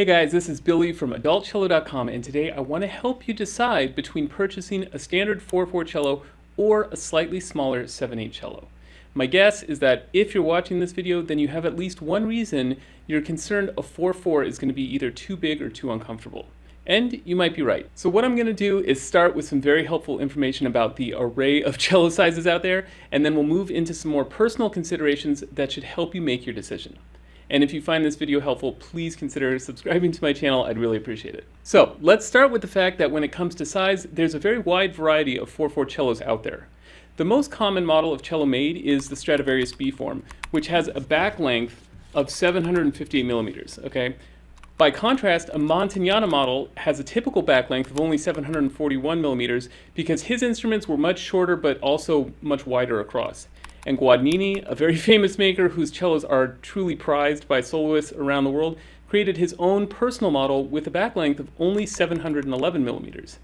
Hey guys, this is Billy from AdultCello.com, and today I want to help you decide between purchasing a standard 4/4 cello or a slightly smaller 7/8 cello. My guess is that if you're watching this video, then you have at least one reason you're concerned a 4/4 is going to be either too big or too uncomfortable. And you might be right. So what I'm going to do is start with some very helpful information about the array of cello sizes out there, and then we'll move into some more personal considerations that should help you make your decision. And if you find this video helpful, please consider subscribing to my channel. I'd really appreciate it. So let's start with the fact that when it comes to size, there's a very wide variety of 4/4 cellos out there. The most common model of cello made is the Stradivarius B form, which has a back length of 758 millimeters, okay? By contrast, a Montagnana model has a typical back length of only 741 millimeters because his instruments were much shorter but also much wider across. And Guadagnini, a very famous maker whose cellos are truly prized by soloists around the world, created his own personal model with a back length of only 711 millimeters.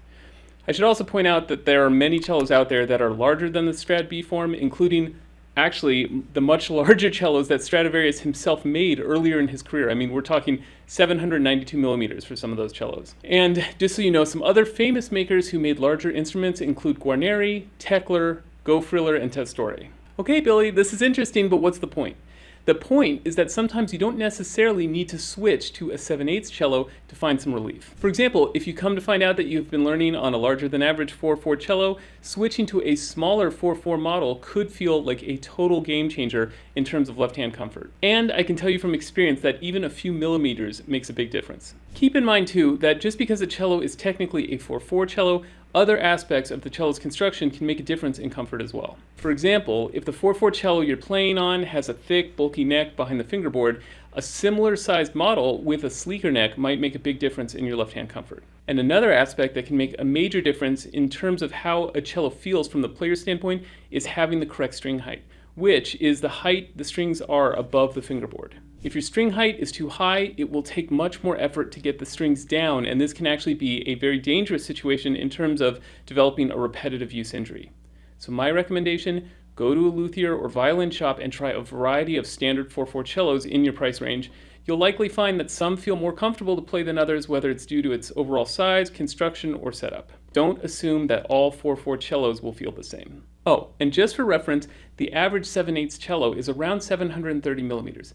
I should also point out that there are many cellos out there that are larger than the Strad B form, including actually the much larger cellos that Stradivarius himself made earlier in his career. I mean, we're talking 792 millimeters for some of those cellos. And just so you know, some other famous makers who made larger instruments include Guarneri, Tekler, Gofriller, and Testore. Okay, Billy, this is interesting, but what's the point? The point is that sometimes you don't necessarily need to switch to a 7/8 cello to find some relief. For example, if you come to find out that you've been learning on a larger than average 4/4 cello, switching to a smaller 4/4 model could feel like a total game changer in terms of left-hand comfort. And I can tell you from experience that even a few millimeters makes a big difference. Keep in mind too that just because a cello is technically a 4/4 cello, other aspects of the cello's construction can make a difference in comfort as well. For example, if the 4/4 cello you're playing on has a thick, bulky neck behind the fingerboard, a similar sized model with a sleeker neck might make a big difference in your left-hand comfort. And another aspect that can make a major difference in terms of how a cello feels from the player's standpoint is having the correct string height, which is the height the strings are above the fingerboard. If your string height is too high, it will take much more effort to get the strings down, and this can actually be a very dangerous situation in terms of developing a repetitive use injury. So my recommendation, go to a luthier or violin shop and try a variety of standard 4/4 cellos in your price range. You'll likely find that some feel more comfortable to play than others, whether it's due to its overall size, construction, or setup. Don't assume that all 4/4 cellos will feel the same. Oh, and just for reference, the average 7/8 cello is around 730 millimeters.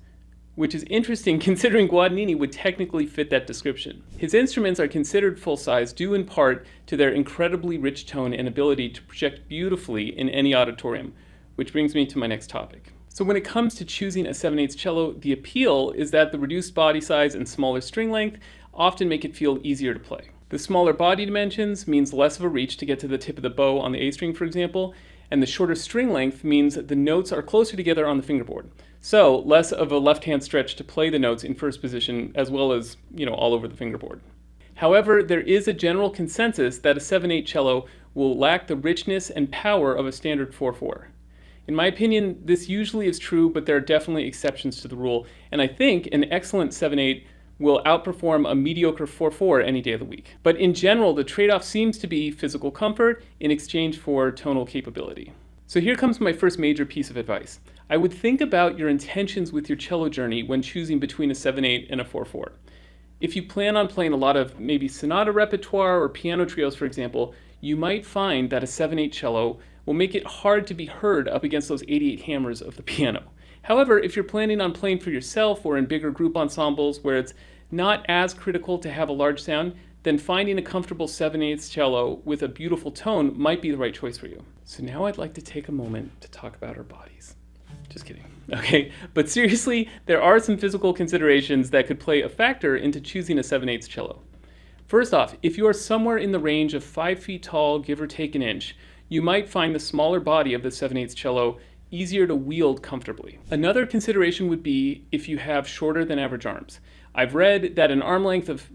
Which is interesting considering Guadagnini would technically fit that description. His instruments are considered full-size due in part to their incredibly rich tone and ability to project beautifully in any auditorium, which brings me to my next topic. So when it comes to choosing a 7/8 cello, the appeal is that the reduced body size and smaller string length often make it feel easier to play. The smaller body dimensions means less of a reach to get to the tip of the bow on the A string, for example, and the shorter string length means that the notes are closer together on the fingerboard. So less of a left-hand stretch to play the notes in first position as well as, all over the fingerboard. However, there is a general consensus that a 7/8 cello will lack the richness and power of a standard 4/4. In my opinion, this usually is true, but there are definitely exceptions to the rule, and I think an excellent 7/8 will outperform a mediocre 4/4 any day of the week. But in general, the trade-off seems to be physical comfort in exchange for tonal capability. So here comes my first major piece of advice. I would think about your intentions with your cello journey when choosing between a 7/8 and a 4/4. If you plan on playing a lot of maybe sonata repertoire or piano trios, for example, you might find that a 7/8 cello will make it hard to be heard up against those 88 hammers of the piano. However, if you're planning on playing for yourself or in bigger group ensembles where it's not as critical to have a large sound, then finding a comfortable 7/8 cello with a beautiful tone might be the right choice for you. So now I'd like to take a moment to talk about our bodies. Just kidding. Okay, but seriously, there are some physical considerations that could play a factor into choosing a 7/8 cello. First off, if you are somewhere in the range of 5 feet tall, give or take an inch, you might find the smaller body of the 7/8 cello easier to wield comfortably. Another consideration would be if you have shorter than average arms. I've read that an arm length of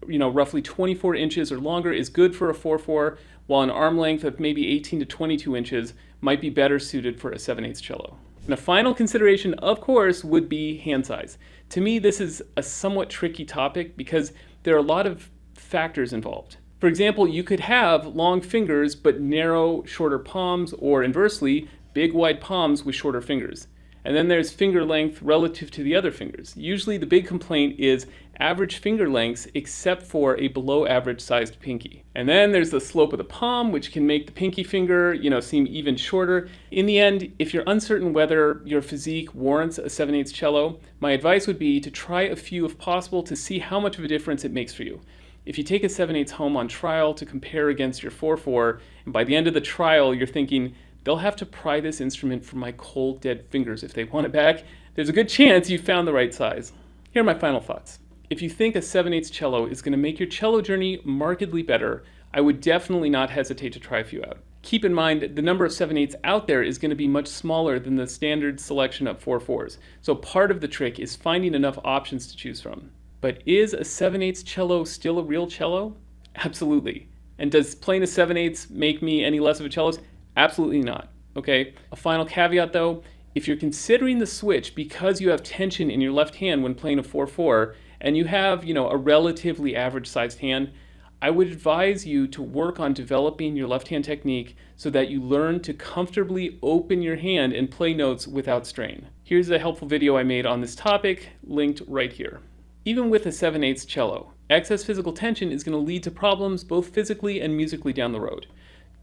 roughly 24 inches or longer is good for a 4/4, while an arm length of maybe 18 to 22 inches might be better suited for a 7/8 cello. And a final consideration, of course, would be hand size. To me, this is a somewhat tricky topic because there are a lot of factors involved. For example, you could have long fingers but narrow, shorter palms, or inversely, big, wide palms with shorter fingers. And then there's finger length relative to the other fingers. Usually the big complaint is average finger lengths except for a below average sized pinky. And then there's the slope of the palm, which can make the pinky finger, seem even shorter. In the end, if you're uncertain whether your physique warrants a 7/8 cello, my advice would be to try a few if possible to see how much of a difference it makes for you. If you take a 7/8 home on trial to compare against your 4/4, and by the end of the trial you're thinking, they'll have to pry this instrument from my cold, dead fingers if they want it back, there's a good chance you found the right size. Here are my final thoughts. If you think a 7/8 cello is going to make your cello journey markedly better, I would definitely not hesitate to try a few out. Keep in mind the number of 7/8s out there is going to be much smaller than the standard selection of 4/4s, so part of the trick is finding enough options to choose from. But is a 7/8 cello still a real cello? Absolutely. And does playing a 7/8 make me any less of a cellist? Absolutely not. Okay? A final caveat though, if you're considering the switch because you have tension in your left hand when playing a 4/4, and you have, a relatively average sized hand, I would advise you to work on developing your left hand technique so that you learn to comfortably open your hand and play notes without strain. Here's a helpful video I made on this topic, linked right here. Even with a 7/8 cello, excess physical tension is going to lead to problems both physically and musically down the road.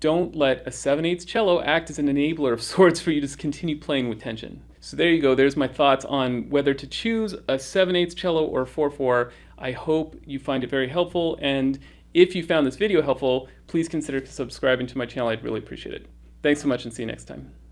Don't let a 7/8 cello act as an enabler of sorts for you to continue playing with tension. So there you go, there's my thoughts on whether to choose a 7/8 cello or a 4/4. I hope you find it very helpful, and if you found this video helpful, please consider subscribing to my channel. I'd really appreciate it. Thanks so much and see you next time.